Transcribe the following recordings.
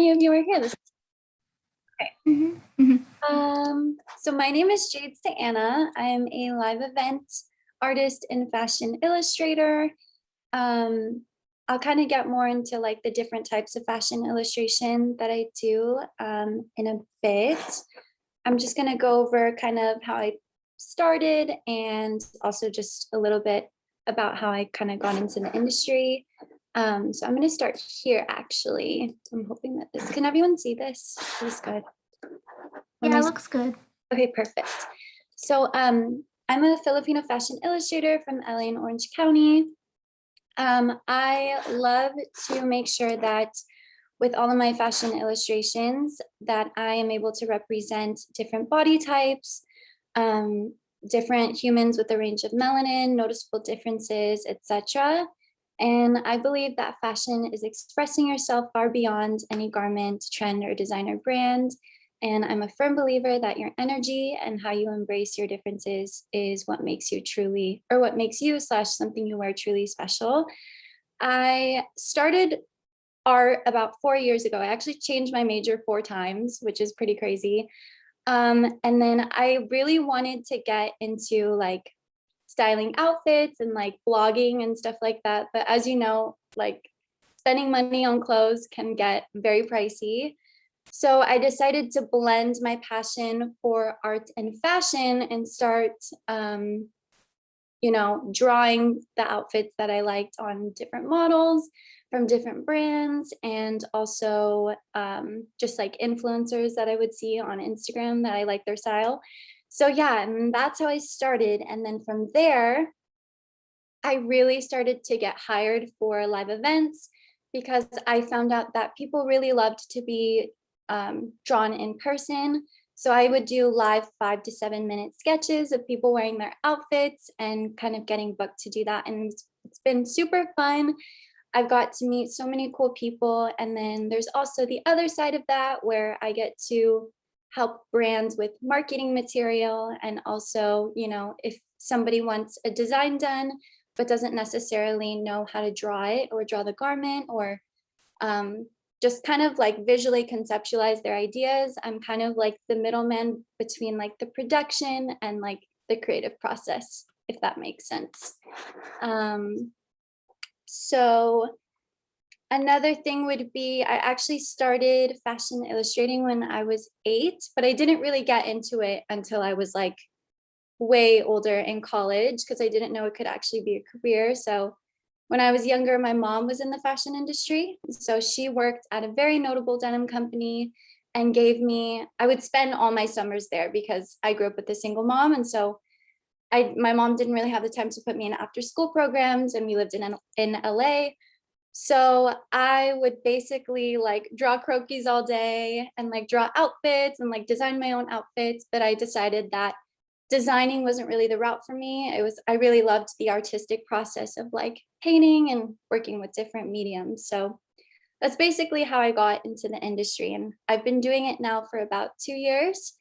Any of you are here. Okay. Mm-hmm. So my name is Jade. I am a live event artist and fashion illustrator. I'll kind of get more into like the different types of fashion illustration that I do in a bit. I'm just going to go over kind of how I started and also just a little bit about how I kind of got into the industry. So I'm going to start here actually. I'm hoping that can everyone see this? This is good. Yeah, it looks good. Okay, perfect. So I'm a Filipino fashion illustrator from LA and Orange County. I love to make sure that with all of my fashion illustrations that I am able to represent different body types, different humans with a range of melanin, noticeable differences, etc. And I believe that fashion is expressing yourself far beyond any garment, trend, or designer brand. And I'm a firm believer that your energy and how you embrace your differences is what makes you truly, or what makes you / something you wear truly special. I started art about 4 years ago. I actually changed my major 4 times, which is pretty crazy. And then I really wanted to get into like styling outfits and like blogging and stuff like that. But as you know, like spending money on clothes can get very pricey. So I decided to blend my passion for art and fashion and start, drawing the outfits that I liked on different models from different brands, and also just like influencers that I would see on Instagram that I like their style. So yeah, and that's how I started. And then from there, I really started to get hired for live events because I found out that people really loved to be drawn in person. So I would do live 5 to 7 minute sketches of people wearing their outfits and kind of getting booked to do that. And it's been super fun. I've got to meet so many cool people. And then there's also the other side of that where I get to help brands with marketing material. And also, if somebody wants a design done, but doesn't necessarily know how to draw it or draw the garment or just kind of like visually conceptualize their ideas. I'm kind of like the middleman between like the production and like the creative process, if that makes sense. So another thing would be I actually started fashion illustrating when I was 8, but I didn't really get into it until I was like way older in college because I didn't know it could actually be a career. So when I was younger, my mom was in the fashion industry. So she worked at a very notable denim company and I would spend all my summers there because I grew up with a single mom. And so my mom didn't really have the time to put me in after school programs, and we lived in LA. So I would basically like draw croquis all day and like draw outfits and like design my own outfits. But I decided that designing wasn't really the route for me. I really loved the artistic process of like painting and working with different mediums. So that's basically how I got into the industry. And I've been doing it now for about 2 years.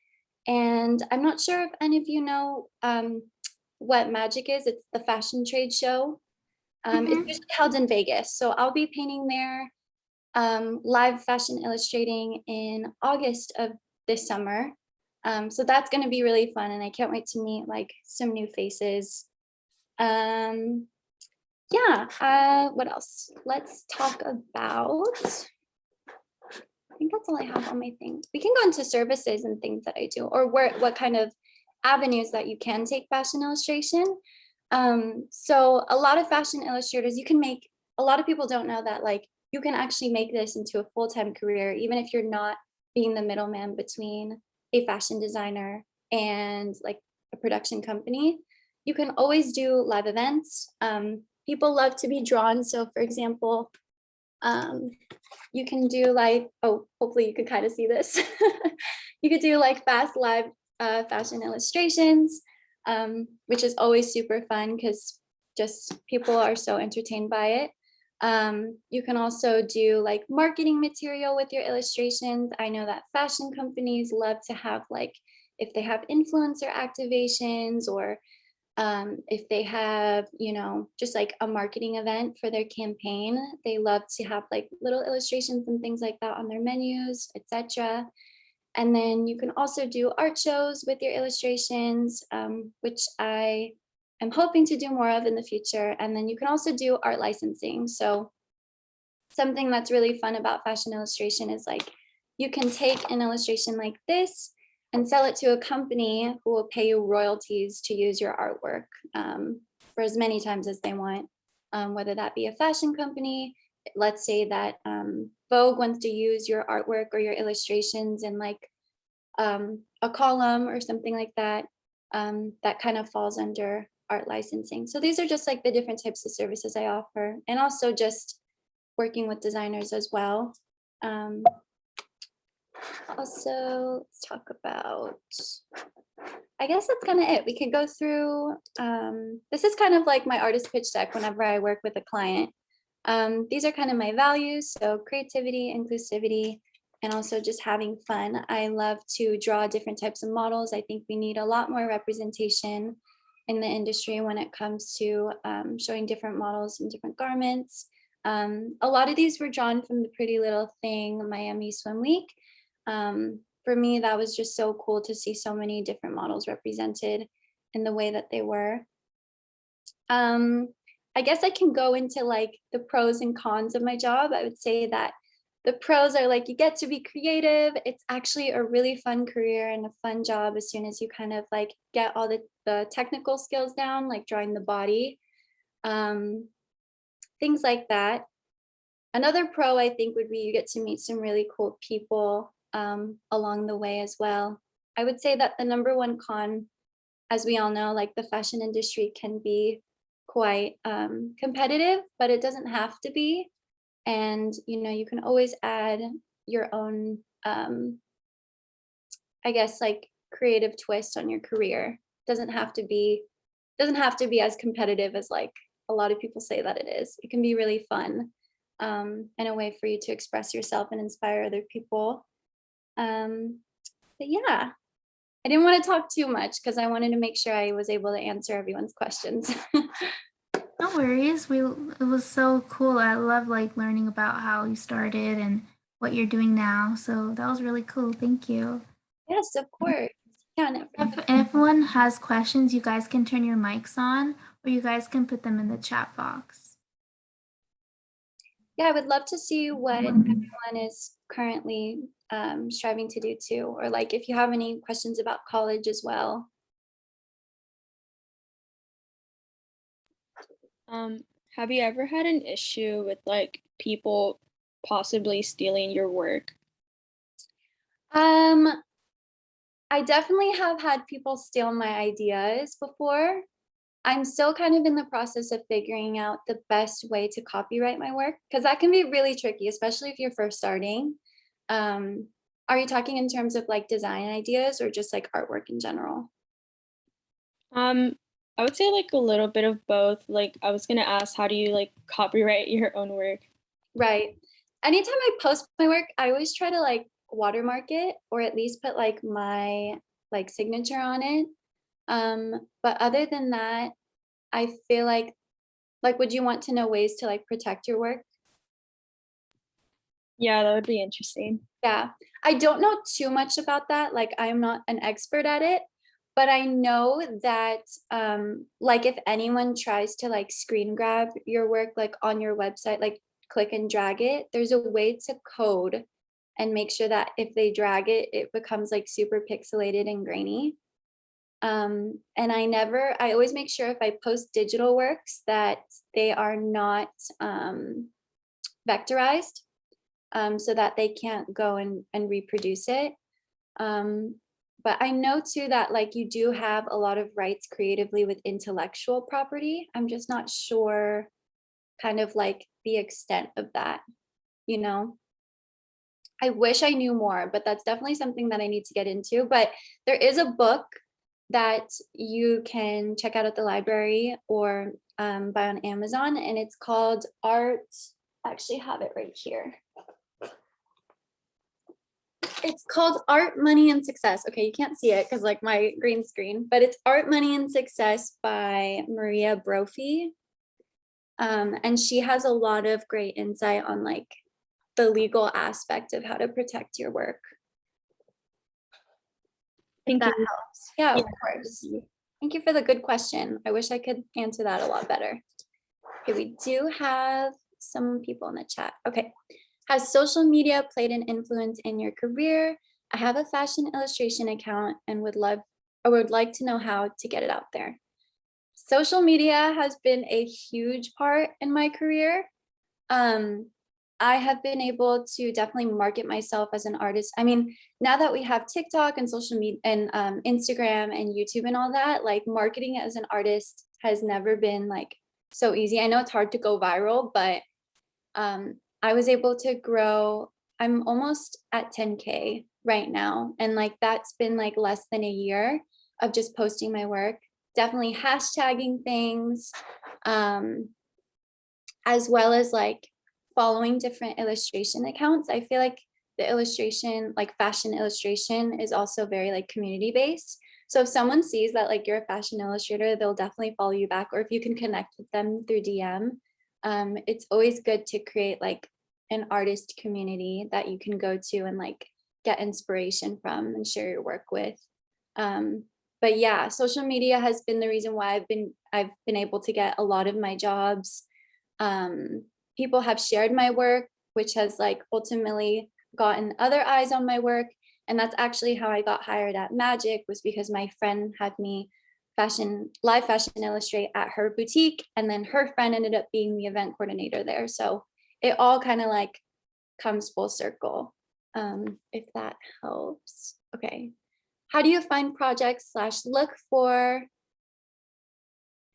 And I'm not sure if any of you know what Magic is. It's the fashion trade show. It's usually held in Vegas. So I'll be painting there, live fashion illustrating in August of this summer. So that's going to be really fun, and I can't wait to meet like some new faces. What else? Let's talk about, I think that's all I have on my thing. We can go into services and things that I do, or what kind of avenues that you can take fashion illustration. So a lot of fashion illustrators, a lot of people don't know that like you can actually make this into a full-time career, even if you're not being the middleman between a fashion designer and like a production company. You can always do live events. People love to be drawn. So for example, you can do like, oh, hopefully you could kind of see this. You could do like fast live fashion illustrations, which is always super fun because just people are so entertained by it. You can also do like marketing material with your illustrations. I know that fashion companies love to have like, if they have influencer activations or If they have, just like a marketing event for their campaign, they love to have like little illustrations and things like that on their menus, etc. And then you can also do art shows with your illustrations, which I am hoping to do more of in the future. And then you can also do art licensing. So something that's really fun about fashion illustration is like you can take an illustration like this and sell it to a company who will pay you royalties to use your artwork for as many times as they want, whether that be a fashion company. Let's say that Vogue wants to use your artwork or your illustrations in like a column or something like that. That kind of falls under art licensing. So these are just like the different types of services I offer, and also just working with designers as well. Also, let's talk about, I guess that's kind of it. We could go through, this is kind of like my artist pitch deck whenever I work with a client. These are kind of my values. So creativity, inclusivity, and also just having fun. I love to draw different types of models. I think we need a lot more representation in the industry when it comes to showing different models in different garments. A lot of these were drawn from the Pretty Little Thing Miami Swim Week. For me, that was just so cool to see so many different models represented in the way that they were. I guess I can go into like the pros and cons of my job. I would say that the pros are like you get to be creative. It's actually a really fun career and a fun job as soon as you kind of like get all the technical skills down, like drawing the body, things like that. Another pro I think would be you get to meet some really cool people along the way as well. I would say that the number one con, as we all know, like the fashion industry can be quite competitive, but it doesn't have to be. And you can always add your own, I guess, like creative twist on your career. Doesn't have to be as competitive as like a lot of people say that it is. It can be really fun, and a way for you to express yourself and inspire other people. But yeah, I didn't want to talk too much because I wanted to make sure I was able to answer everyone's questions. No worries. It was so cool. I love like learning about how you started and what you're doing now. So that was really cool. Thank you. Yes, of course. Yeah, no, If everyone has questions, you guys can turn your mics on or you guys can put them in the chat box. yeah, I would love to see what everyone is currently striving to do too, or like if you have any questions about college as well. Have you ever had an issue with like people possibly stealing your work? Um, I definitely have had people steal my ideas before. I'm still kind of in the process of figuring out the best way to copyright my work because that can be really tricky, especially if you're first starting. Are you talking in terms of like design ideas or just like artwork in general? Um, I would say like a little bit of both. Like I was gonna ask, how do you like copyright your own work? Right. Anytime I post my work, I always try to like watermark it or at least put like my like signature on it. But other than that, I feel like would you want to know ways to like protect your work? Yeah, that would be interesting. Yeah. I don't know too much about that. Like I'm not an expert at it, but I know that like if anyone tries to like screen grab your work like on your website, like click and drag it, there's a way to code and make sure that if they drag it, it becomes like super pixelated and grainy. And I always make sure if I post digital works that they are not vectorized, so that they can't go and reproduce it. Um, but I know too that like you do have a lot of rights creatively with intellectual property. I'm just not sure kind of like the extent of that, you know? I wish I knew more, but that's definitely something that I need to get into. But there is a book that you can check out at the library or buy on Amazon, and it's called Art. I actually have it right here. It's called Art, Money, and Success. Okay, you can't see it because like my green screen, but it's Art, Money, and Success by Maria Brophy. And she has a lot of great insight on like the legal aspect of how to protect your work. If Thank that you. helps. Yeah, of Yeah. course. Thank you for the good question. I wish I could answer that a lot better. Okay, we do have some people in the chat. Okay. Has social media played an influence in your career? I have a fashion illustration account and would like to know how to get it out there. Social media has been a huge part in my career. I have been able to definitely market myself as an artist. I mean, now that we have TikTok and social media and Instagram and YouTube and all that, like marketing as an artist has never been like so easy. I know it's hard to go viral, but I was able to grow. I'm almost at 10K right now. And like that's been like less than a year of just posting my work, definitely hashtagging things, as well as like following different illustration accounts. I feel like the illustration, like fashion illustration, is also very like community based. So if someone sees that like you're a fashion illustrator, they'll definitely follow you back. Or if you can connect with them through DM, it's always good to create like an artist community that you can go to and like get inspiration from and share your work with. But yeah, social media has been the reason why I've been able to get a lot of my jobs. People have shared my work, which has like ultimately gotten other eyes on my work. And that's actually how I got hired at Magic, was because my friend had me live fashion illustrate at her boutique. And then her friend ended up being the event coordinator there. So it all kind of like comes full circle, if that helps. Okay. How do you find projects / look for?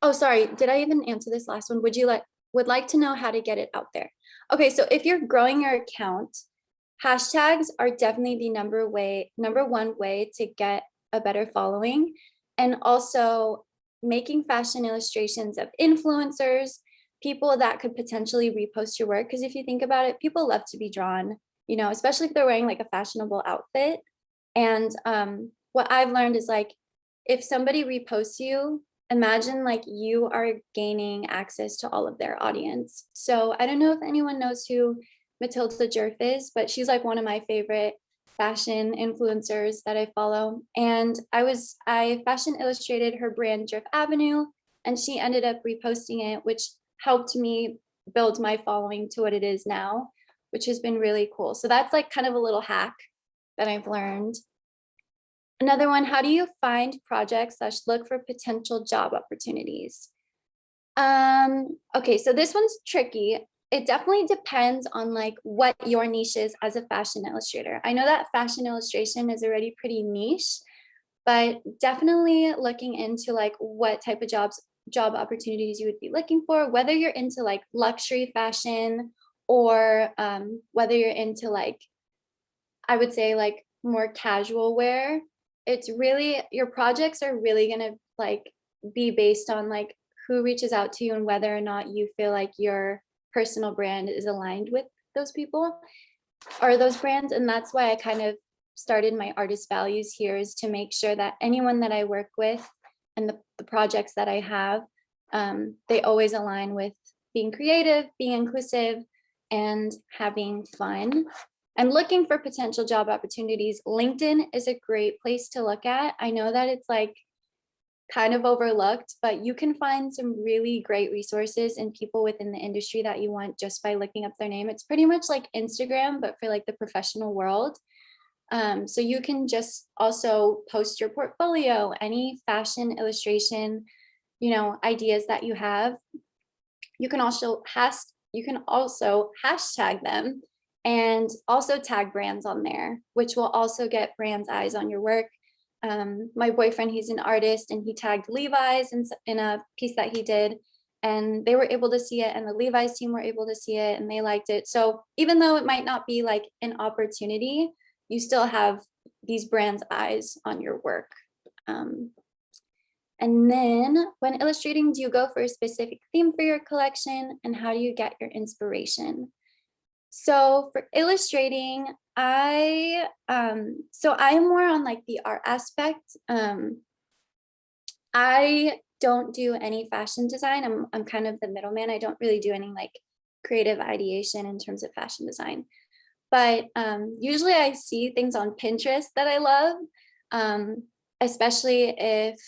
Oh, sorry. Did I even answer this last one? Would like to know how to get it out there. Okay, so if you're growing your account, hashtags are definitely the number one way to get a better following. And also making fashion illustrations of influencers, people that could potentially repost your work. Because if you think about it, people love to be drawn, you know, especially if they're wearing like a fashionable outfit. And what I've learned is like, if somebody reposts you, imagine like you are gaining access to all of their audience. So I don't know if anyone knows who Matilda Jerf is, but she's like one of my favorite fashion influencers that I follow. And I fashion illustrated her brand Jerf Avenue, and she ended up reposting it, which helped me build my following to what it is now, which has been really cool. So that's like kind of a little hack that I've learned. Another one, how do you find projects / look for potential job opportunities? Okay, so this one's tricky. It definitely depends on like what your niche is as a fashion illustrator. I know that fashion illustration is already pretty niche, but definitely looking into like what type of job opportunities you would be looking for, whether you're into like luxury fashion or whether you're into like, I would say like more casual wear. It's really, your projects are really gonna like be based on like who reaches out to you and whether or not you feel like your personal brand is aligned with those people or those brands. And that's why I kind of started my artist values here, is to make sure that anyone that I work with and the projects that I have, they always align with being creative, being inclusive, and having fun. And looking for potential job opportunities, LinkedIn is a great place to look at. I know that it's like kind of overlooked, but you can find some really great resources and people within the industry that you want just by looking up their name. It's pretty much like Instagram, but for like the professional world. So you can just also post your portfolio, any fashion illustration, you know, ideas that you have. You can also hashtag them and also tag brands on there, which will also get brands' eyes on your work. My boyfriend, he's an artist, and he tagged Levi's in a piece that he did, and they were able to see it, and the Levi's team were able to see it, and they liked it. So even though it might not be like an opportunity, you still have these brands' eyes on your work. And then when illustrating, do you go for a specific theme for your collection, and how do you get your inspiration? So for illustrating, so I'm more on like the art aspect. I don't do any fashion design. I'm kind of the middleman. I don't really do any like creative ideation in terms of fashion design. But usually I see things on Pinterest that I love, especially if,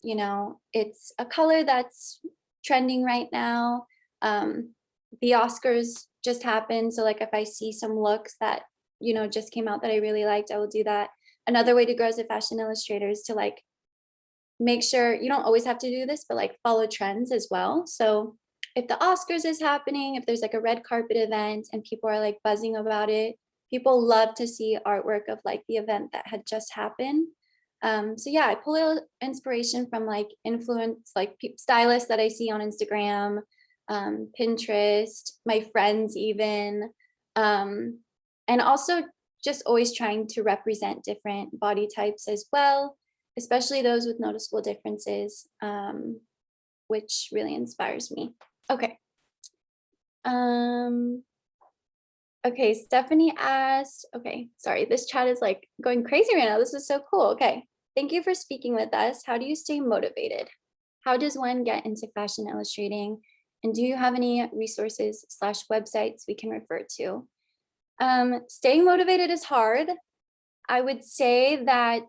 you know, it's a color that's trending right now. The Oscars just happened. So like if I see some looks that, you know, just came out that I really liked, I will do that. Another way to grow as a fashion illustrator is to like make sure you don't always have to do this, but like follow trends as well. So if the Oscars is happening, if there's like a red carpet event and people are like buzzing about it, people love to see artwork of like the event that had just happened. So yeah, I pull inspiration from like influence, like stylists that I see on Instagram, Pinterest, my friends even, and also just always trying to represent different body types as well, especially those with noticeable differences, which really inspires me. Okay. Okay, Stephanie asked, okay, sorry, this chat is like going crazy right now. This is so cool. Okay, thank you for speaking with us. How do you stay motivated? How does one get into fashion illustrating? And do you have any resources / websites we can refer to? Staying motivated is hard. I would say that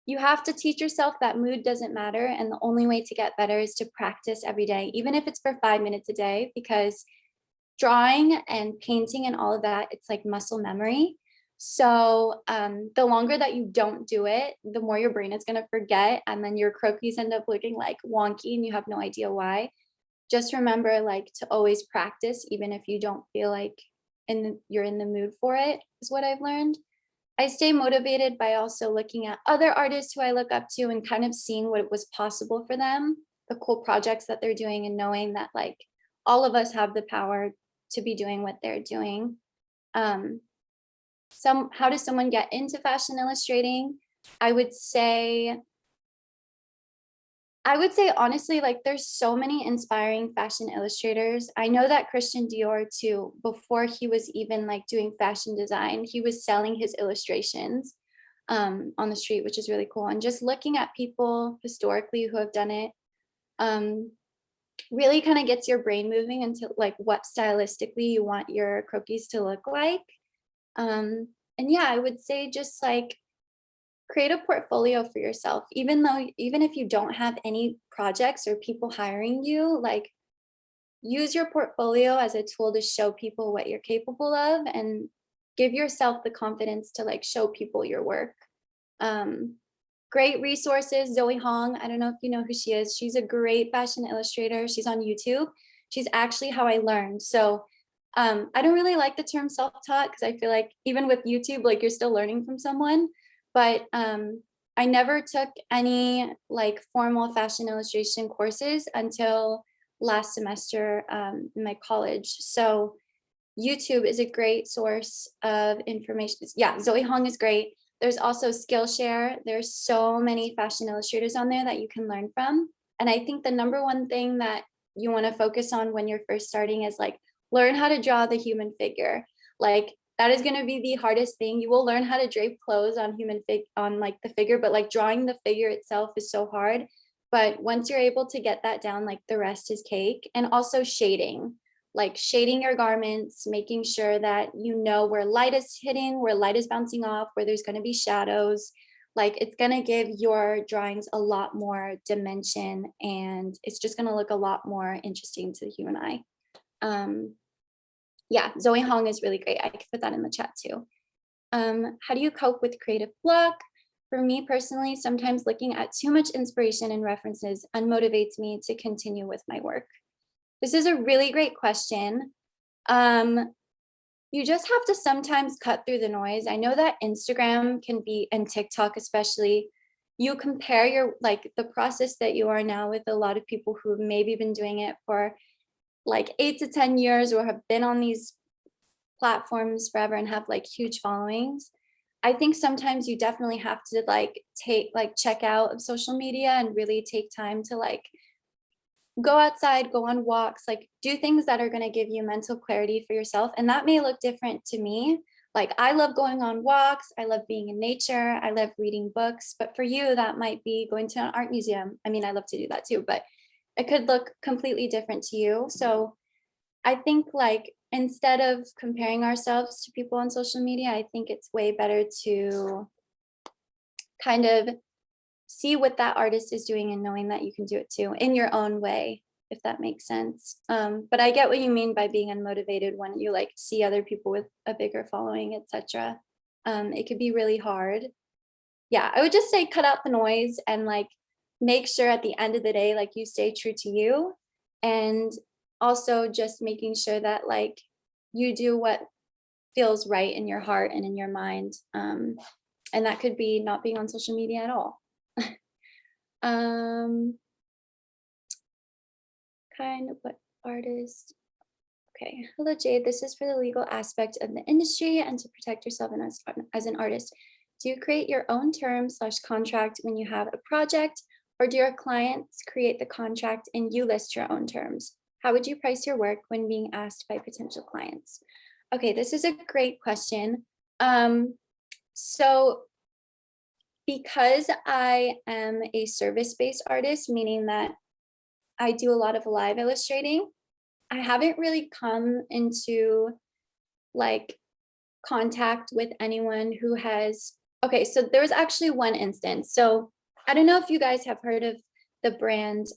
you have to teach yourself that mood doesn't matter. And the only way to get better is to practice every day, even if it's for 5 minutes a day, because drawing and painting and all of that, it's like muscle memory. So the longer that you don't do it, the more your brain is going to forget. And then your croquis end up looking like wonky and you have no idea why. Just remember like to always practice, even if you don't feel like you're in the mood for it, is what I've learned. I stay motivated by also looking at other artists who I look up to and kind of seeing what was possible for them, the cool projects that they're doing, and knowing that like all of us have the power to be doing what they're doing. How does someone get into fashion illustrating? I would say honestly, like there's so many inspiring fashion illustrators. I know that Christian Dior too, before he was even like doing fashion design, he was selling his illustrations on the street, which is really cool. And just looking at people historically who have done it really kind of gets your brain moving into like what stylistically you want your croquis to look like. And yeah, I would say just like create a portfolio for yourself, even if you don't have any projects or people hiring you, like use your portfolio as a tool to show people what you're capable of and give yourself the confidence to like show people your work. Great resources, Zoe Hong, I don't know if you know who she is. She's a great fashion illustrator. She's on YouTube. She's actually how I learned. So I don't really like the term self-taught because I feel like even with YouTube, like you're still learning from someone. But I never took any like formal fashion illustration courses until last semester in my college. So YouTube is a great source of information. Yeah, Zoe Hong is great. There's also Skillshare. There's so many fashion illustrators on there that you can learn from. And I think the number one thing that you want to focus on when you're first starting is like learn how to draw the human figure. Like that is going to be the hardest thing. You will learn how to drape clothes on on like the figure, but like drawing the figure itself is so hard. But once you're able to get that down, like the rest is cake. And also shading, like shading your garments, making sure that you know where light is hitting, where light is bouncing off, where there's going to be shadows. Like it's going to give your drawings a lot more dimension and it's just going to look a lot more interesting to the human eye. Yeah, Zoe Hong is really great. I could put that in the chat too. How do you cope with creative block? For me personally, sometimes looking at too much inspiration and references unmotivates me to continue with my work. This is a really great question. You just have to sometimes cut through the noise. I know that Instagram can be, and TikTok especially, you compare your like the process that you are now with a lot of people who have maybe been doing it for like 8 to 10 years or have been on these platforms forever and have like huge followings. I think sometimes you definitely have to like check out of social media and really take time to like go outside, go on walks, like do things that are going to give you mental clarity for yourself. And that may look different to me. Like I love going on walks, I love being in nature, I love reading books, but for you, that might be going to an art museum. I mean, I love to do that too, but it could look completely different to you. So I think like instead of comparing ourselves to people on social media, I think it's way better to kind of see what that artist is doing and knowing that you can do it too in your own way, if that makes sense. But I get what you mean by being unmotivated when you like see other people with a bigger following, etc. It could be really hard. Yeah, I would just say cut out the noise and like make sure at the end of the day, like you stay true to you, and also just making sure that like you do what feels right in your heart and in your mind. And that could be not being on social media at all. um Kind of what artist. Okay, hello Jade, this is for the legal aspect of the industry and to protect yourself and as an artist. Do you create your own terms / contract when you have a project, or do your clients create the contract and you list your own terms? How would you price your work when being asked by potential clients? Okay, this is a great question. So because I am a service-based artist, meaning that I do a lot of live illustrating, I haven't really come into like contact with anyone who has, okay, so there was actually one instance. So I don't know if you guys have heard of the brand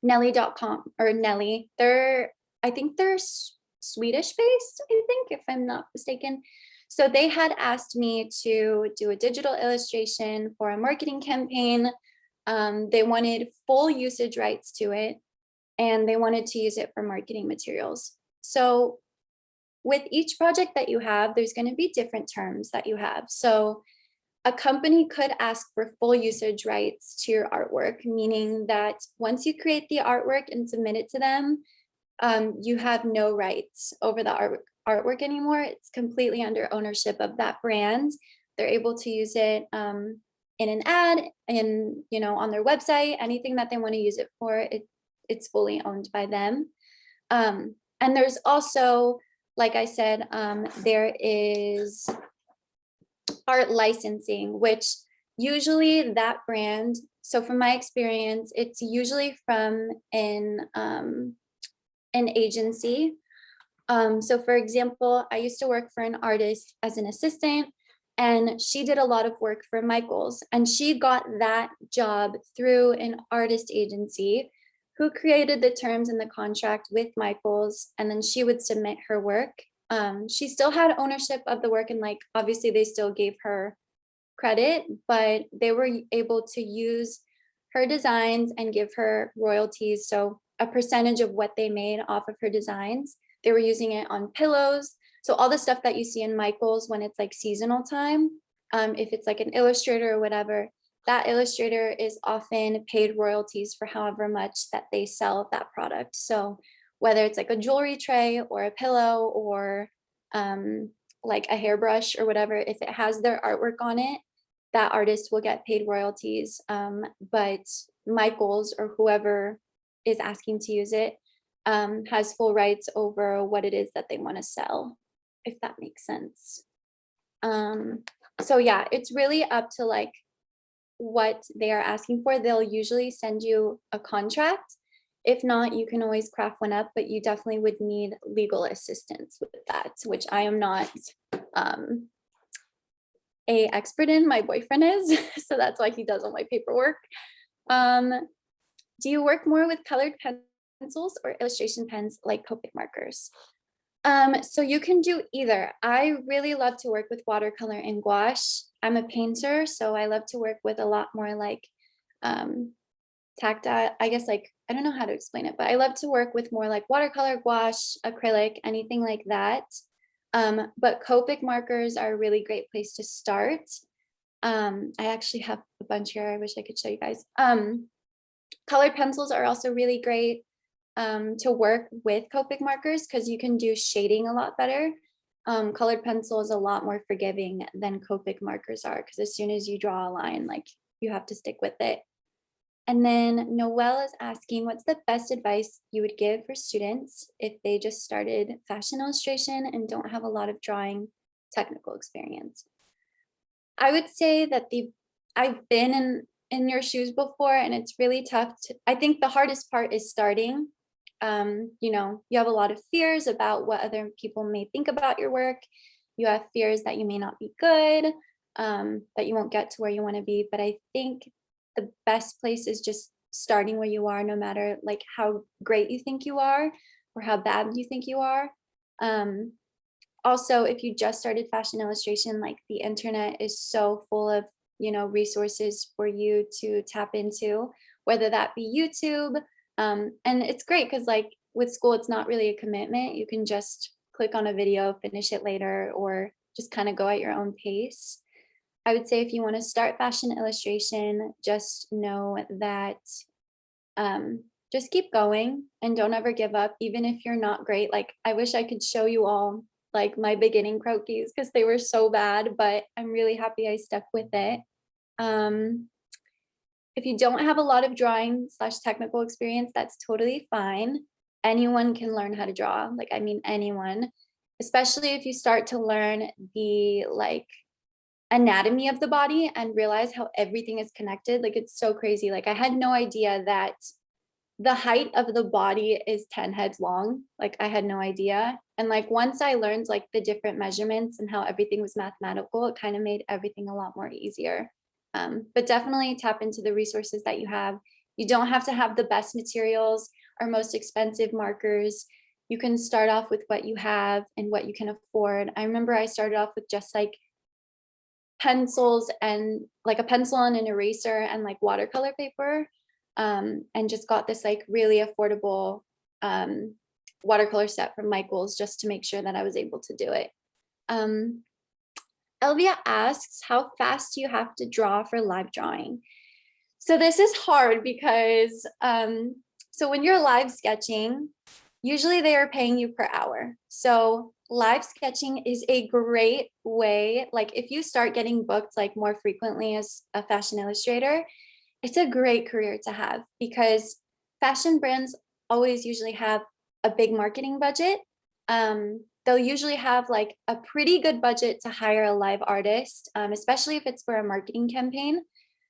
Nelly.com or Nelly. I think they're Swedish based, I think, if I'm not mistaken. So they had asked me to do a digital illustration for a marketing campaign. They wanted full usage rights to it, and they wanted to use it for marketing materials. So with each project that you have, there's going to be different terms that you have. So a company could ask for full usage rights to your artwork, meaning that once you create the artwork and submit it to them, you have no rights over the artwork anymore. It's completely under ownership of that brand. They're able to use it in an ad, and on their website, anything that they want to use it for, it's fully owned by them. And there's also, like I said, there is art licensing, which usually that brand, so from my experience, it's usually from an agency. So for example, I used to work for an artist as an assistant, and she did a lot of work for Michaels, and she got that job through an artist agency who created the terms in the contract with Michaels, and then she would submit her work. She still had ownership of the work, and like obviously they still gave her credit, but they were able to use her designs and give her royalties. So a percentage of what they made off of her designs. They were using it on pillows. So all the stuff that you see in Michaels when it's like seasonal time, if it's like an illustrator or whatever, that illustrator is often paid royalties for however much that they sell that product. So whether it's like a jewelry tray or a pillow or like a hairbrush or whatever, if it has their artwork on it, that artist will get paid royalties. But Michaels or whoever is asking to use it has full rights over what it is that they want to sell, if that makes sense. So yeah, it's really up to like what they are asking for. They'll usually send you a contract. If not, you can always craft one up, but you definitely would need legal assistance with that, which I am not a expert in. My boyfriend is, so that's why he does all my paperwork. Do you work more with colored pencils or illustration pens like Copic markers? So you can do either. I really love to work with watercolor and gouache. I'm a painter, so I love to work with a lot more like tactile, I guess, like, I don't know how to explain it, but I love to work with more like watercolor, gouache, acrylic, anything like that. But Copic markers are a really great place to start. I actually have a bunch here. I wish I could show you guys. Colored pencils are also really great to work with Copic markers because you can do shading a lot better. Colored pencil is a lot more forgiving than Copic markers are, because as soon as you draw a line, like you have to stick with it. And then Noelle is asking, what's the best advice you would give for students if they just started fashion illustration and don't have a lot of drawing technical experience? I would say that I've been in your shoes before, and it's really tough to, I think the hardest part is starting. You know, you have a lot of fears about what other people may think about your work. You have fears that you may not be good, that you won't get to where you want to be. But I think the best place is just starting where you are, no matter like how great you think you are or how bad you think you are. Um, Also, if you just started fashion illustration, like the internet is so full of, you know, resources for you to tap into, whether that be YouTube. And it's great because like with school, it's not really a commitment. You can just click on a video, finish it later, or just kind of go at your own pace. I would say if you want to start fashion illustration, just know that just keep going and don't ever give up, even if you're not great. Like I wish I could show you all like my beginning croquis because they were so bad, but I'm really happy I stuck with it. Um, if you don't have a lot of drawing slash technical experience, that's totally fine. Anyone can learn how to draw. Like, I mean, anyone, especially if you start to learn the like anatomy of the body and realize how everything is connected. Like, it's so crazy. Like, I had no idea that the height of the body is 10 heads long. Like, I had no idea. And like once I learned like the different measurements and how everything was mathematical, it kind of made everything a lot more easier. But definitely tap into the resources that you have. You don't have to have the best materials or most expensive markers. You can start off with what you have and what you can afford. I remember I started off with just like pencils and like a pencil and an eraser and like watercolor paper, and just got this like really affordable watercolor set from Michael's just to make sure that I was able to do it. Elvia asks, how fast do you have to draw for live drawing? So this is hard because so when you're live sketching, usually they are paying you per hour. So live sketching is a great way, like if you start getting booked like more frequently as a fashion illustrator, it's a great career to have because fashion brands always usually have a big marketing budget. They'll usually have like a pretty good budget to hire a live artist, especially if it's for a marketing campaign.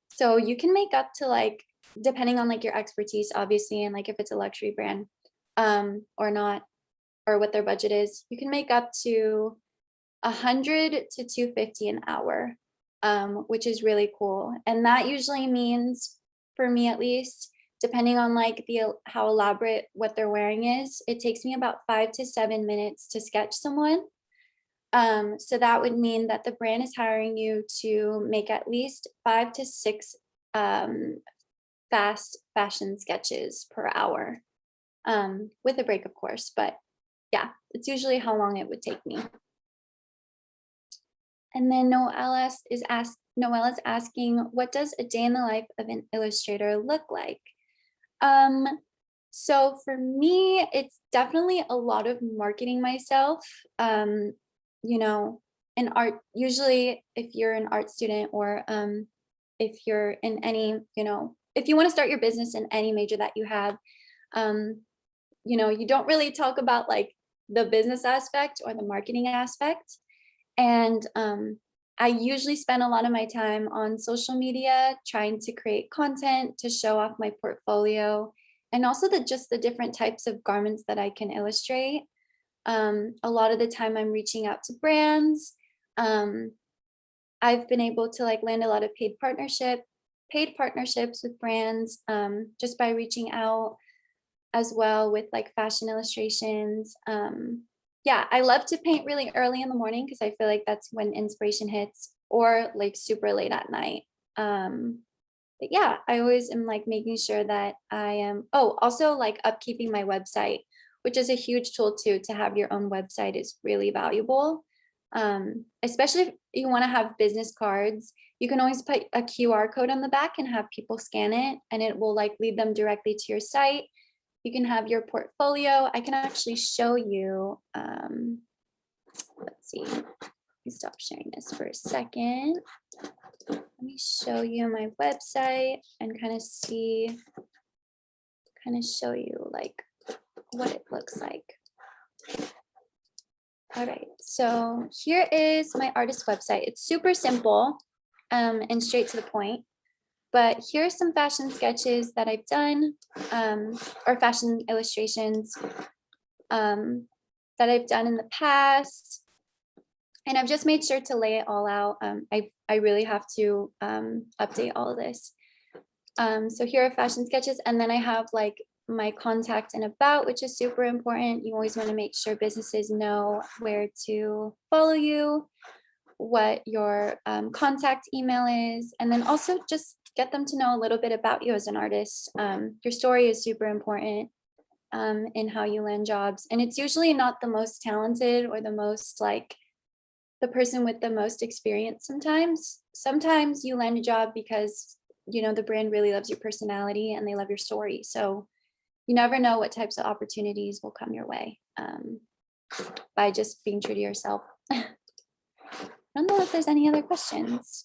So you can make up to like, depending on like your expertise, obviously, and like if it's a luxury brand or not, or what their budget is, you can make up to 100 to 250 an hour, which is really cool. And that usually means, for me at least, depending on like how elaborate what they're wearing is, it takes me about 5 to 7 minutes to sketch someone. So that would mean that the brand is hiring you to make at least 5 to 6 fast fashion sketches per hour, with a break, of course. But yeah, it's usually how long it would take me. And then Noelle is asking, what does a day in the life of an illustrator look like? So for me, it's definitely a lot of marketing myself. You know, in art, usually if you're an art student or if you're in any, you know, if you want to start your business in any major that you have, you know, you don't really talk about like the business aspect or the marketing aspect. And I usually spend a lot of my time on social media trying to create content to show off my portfolio and also just the different types of garments that I can illustrate. A lot of the time I'm reaching out to brands. I've been able to like land a lot of paid partnerships with brands, just by reaching out as well with like fashion illustrations. Yeah, I love to paint really early in the morning because I feel like that's when inspiration hits, or like super late at night. But yeah, I always am like making sure that I am, oh, also like upkeeping my website, which is a huge tool too. To have your own website is really valuable. Especially if you want to have business cards, you can always put a QR code on the back and have people scan it, and it will like lead them directly to your site. You can have your portfolio. I can actually show you, let's see, let me stop sharing this for a second. let me show you my website and kind of show you like what it looks like. All right, so here is my artist website. It's super simple and straight to the point, but here's some fashion sketches that I've done, or fashion illustrations that I've done in the past. And I've just made sure to lay it all out. I really have to update all of this. So here are fashion sketches, and then I have like my contact and about, which is super important. You always want to make sure businesses know where to follow you, what your contact email is, and then also just get them to know a little bit about you as an artist. Your story is super important in how you land jobs, and it's usually not the most talented or the most like the person with the most experience. Sometimes you land a job because you know the brand really loves your personality and they love your story. So you never know what types of opportunities will come your way by just being true to yourself. I don't know if there's any other questions.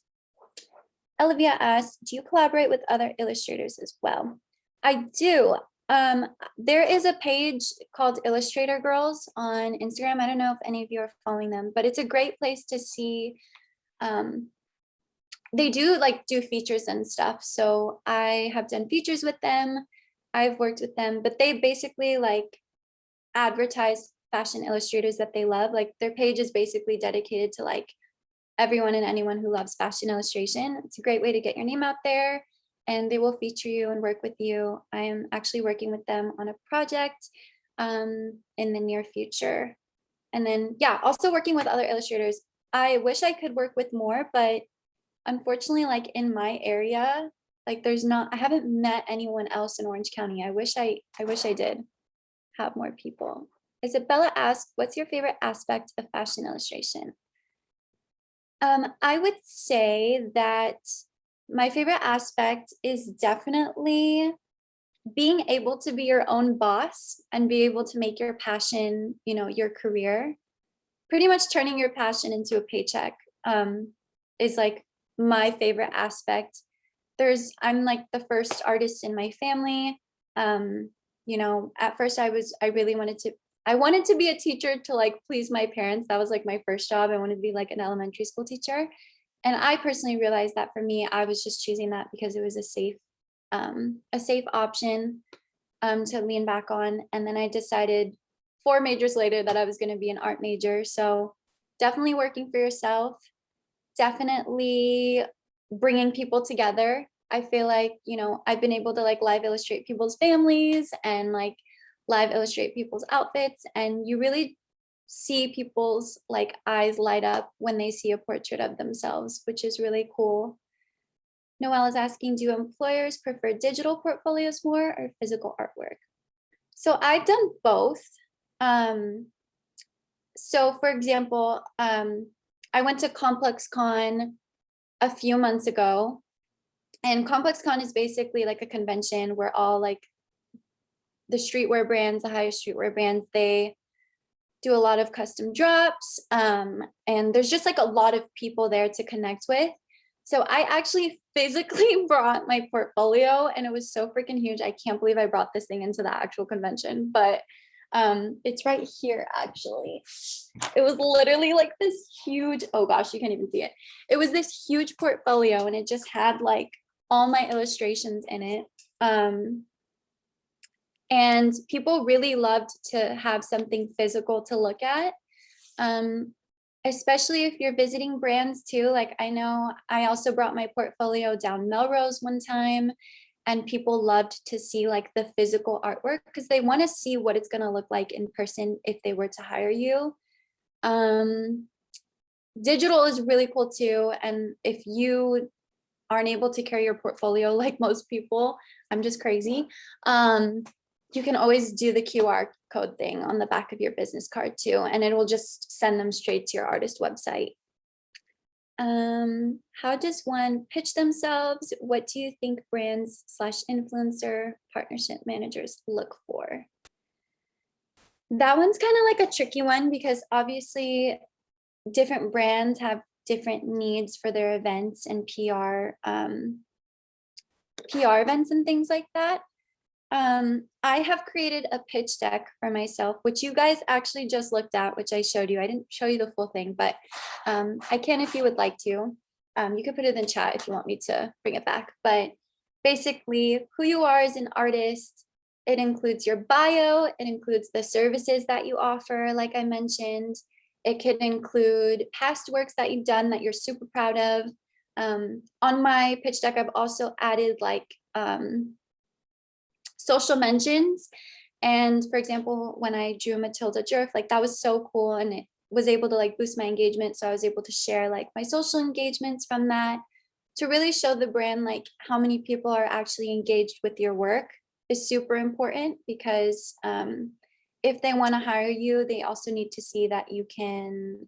Olivia asks, do you collaborate with other illustrators as well? I do. There is a page called Illustrator Girls on Instagram. I don't know if any of you are following them, but it's a great place to see. They do features and stuff. So I have done features with them. I've worked with them, but they basically like advertise fashion illustrators that they love. Like their page is basically dedicated to like everyone and anyone who loves fashion illustration. It's a great way to get your name out there, and they will feature you and work with you. I am actually working with them on a project in the near future. And then, yeah, also working with other illustrators. I wish I could work with more, but unfortunately, like in my area, like I haven't met anyone else in Orange County. I wish I did have more people. Isabella asked, what's your favorite aspect of fashion illustration? I would say that my favorite aspect is definitely being able to be your own boss and be able to make your passion, your career. Pretty much turning your passion into a paycheck is like my favorite aspect. I'm like the first artist in my family. At first I wanted to be a teacher to like please my parents. That was like my first job. I wanted to be like an elementary school teacher. And I personally realized that for me, I was just choosing that because it was a safe option to lean back on. And then I decided 4 majors later that I was going to be an art major. So definitely working for yourself, definitely bringing people together. I feel like, I've been able to like live illustrate people's families and like live illustrate people's outfits, and you really see people's like eyes light up when they see a portrait of themselves, which is really cool. Noelle is asking, do employers prefer digital portfolios more or physical artwork? So I've done both. So for example, I went to Complex Con a few months ago, and Complex Con is basically like a convention where all like the streetwear brands, the highest streetwear brands, they do a lot of custom drops. And there's just like a lot of people there to connect with. So I actually physically brought my portfolio, and it was so freaking huge. I can't believe I brought this thing into the actual convention, but it's right here actually. It was literally like this huge, oh gosh, you can't even see it. It was this huge portfolio, and it just had like all my illustrations in it. And people really loved to have something physical to look at, especially if you're visiting brands too. Like I know I also brought my portfolio down Melrose one time, and people loved to see like the physical artwork because they want to see what it's going to look like in person if they were to hire you. Digital is really cool too. And if you aren't able to carry your portfolio like most people, I'm just crazy. You can always do the QR code thing on the back of your business card too, and it will just send them straight to your artist website. How does one pitch themselves? What do you think brands / influencer partnership managers look for? That one's kind of like a tricky one because obviously different brands have different needs for their events and PR events and things like that. I have created a pitch deck for myself, which you guys actually just looked at, which I showed you. I didn't show you the full thing, but I can if you would like to. You can put it in chat if you want me to bring it back. But basically, who you are as an artist, it includes your bio, it includes the services that you offer, like I mentioned. It could include past works that you've done that you're super proud of. On my pitch deck, I've also added like social mentions. And for example, when I drew Matilda Jerf, like that was so cool and it was able to like boost my engagement. So I was able to share like my social engagements from that to really show the brand like how many people are actually engaged with your work is super important, because if they want to hire you, they also need to see that you can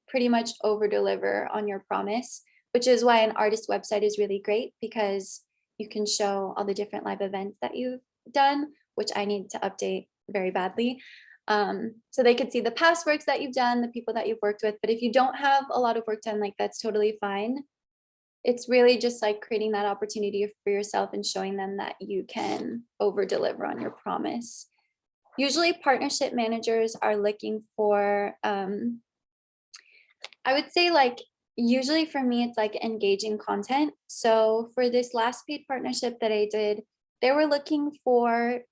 pretty much over deliver on your promise, which is why an artist website is really great, because you can show all the different live events that you've done, which I need to update very badly. So they could see the past works that you've done, the people that you've worked with. But if you don't have a lot of work done, like that's totally fine. It's really just like creating that opportunity for yourself and showing them that you can over deliver on your promise. Usually partnership managers are looking for, I would say like, usually for me, it's like engaging content. So for this last paid partnership that I did, they were looking for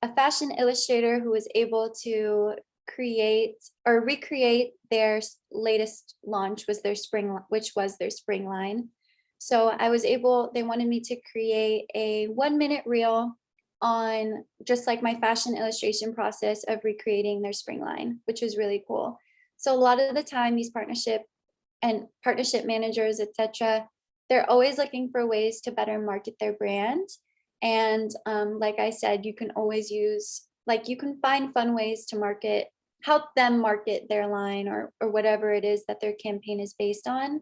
a fashion illustrator who was able to create or recreate their latest launch, which was their spring line. So I was able, they wanted me to create a 1-minute reel on just like my fashion illustration process of recreating their spring line, which was really cool. So a lot of the time, these partnership managers, etc., they're always looking for ways to better market their brand. And like I said, you can always use, like you can find fun ways to help them market their line or whatever it is that their campaign is based on,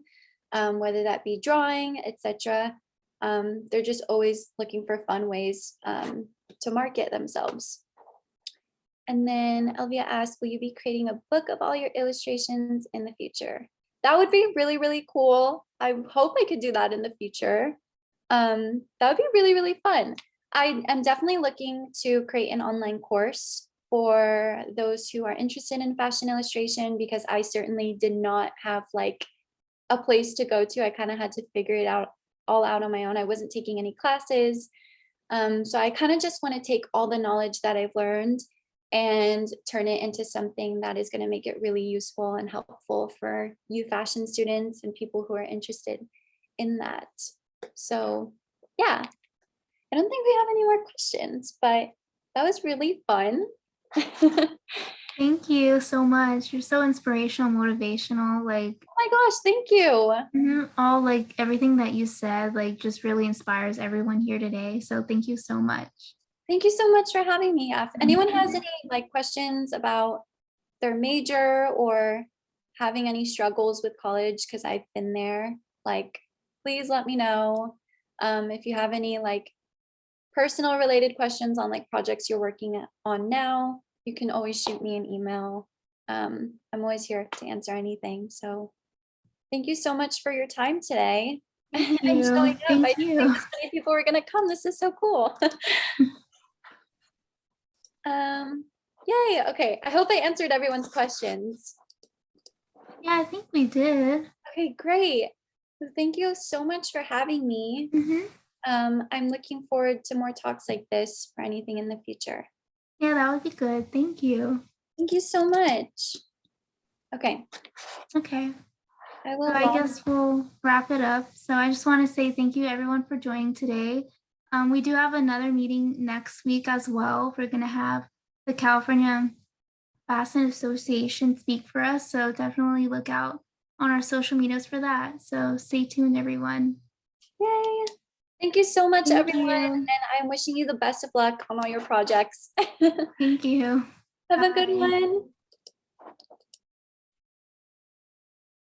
whether that be drawing, etc. They're just always looking for fun ways to market themselves. And then Elvia asked, will you be creating a book of all your illustrations in the future? That would be really, really cool. I hope I could do that in the future. That would be really, really fun. I am definitely looking to create an online course for those who are interested in fashion illustration, because I certainly did not have like a place to go to. I kind of had to figure it out all out on my own. I wasn't taking any classes. So I kind of just want to take all the knowledge that I've learned and turn it into something that is going to make it really useful and helpful for you fashion students and people who are interested in that. So yeah, I don't think we have any more questions, but that was really fun. Thank you so much. You're so inspirational, motivational. Like, oh my gosh, thank you. All like everything that you said, like just really inspires everyone here today. So thank you so much. Thank you so much for having me. If anyone has any like questions about their major or having any struggles with college, because I've been there, like, please let me know. If you have any like personal related questions on like projects you're working on now, you can always shoot me an email. I'm always here to answer anything. So thank you so much for your time today. Thank And you. showing up. Thank I didn't you. think this many people were gonna come. This is so cool. Yay. Okay. I hope I answered everyone's questions. Yeah, I think we did. Okay, great. So thank you so much for having me. I'm looking forward to more talks like this for anything in the future. Yeah, that would be good. Thank you. Thank you so much. Okay. Okay. I will. So I guess we'll wrap it up. So I just want to say thank you everyone for joining today. We do have another meeting next week as well. We're going to have the California Fashion Association speak for us. So definitely look out on our social medias for that. So stay tuned, everyone. Yay. Thank you so much, Thank everyone. you. And I'm wishing you the best of luck on all your projects. Thank you. Have a good one.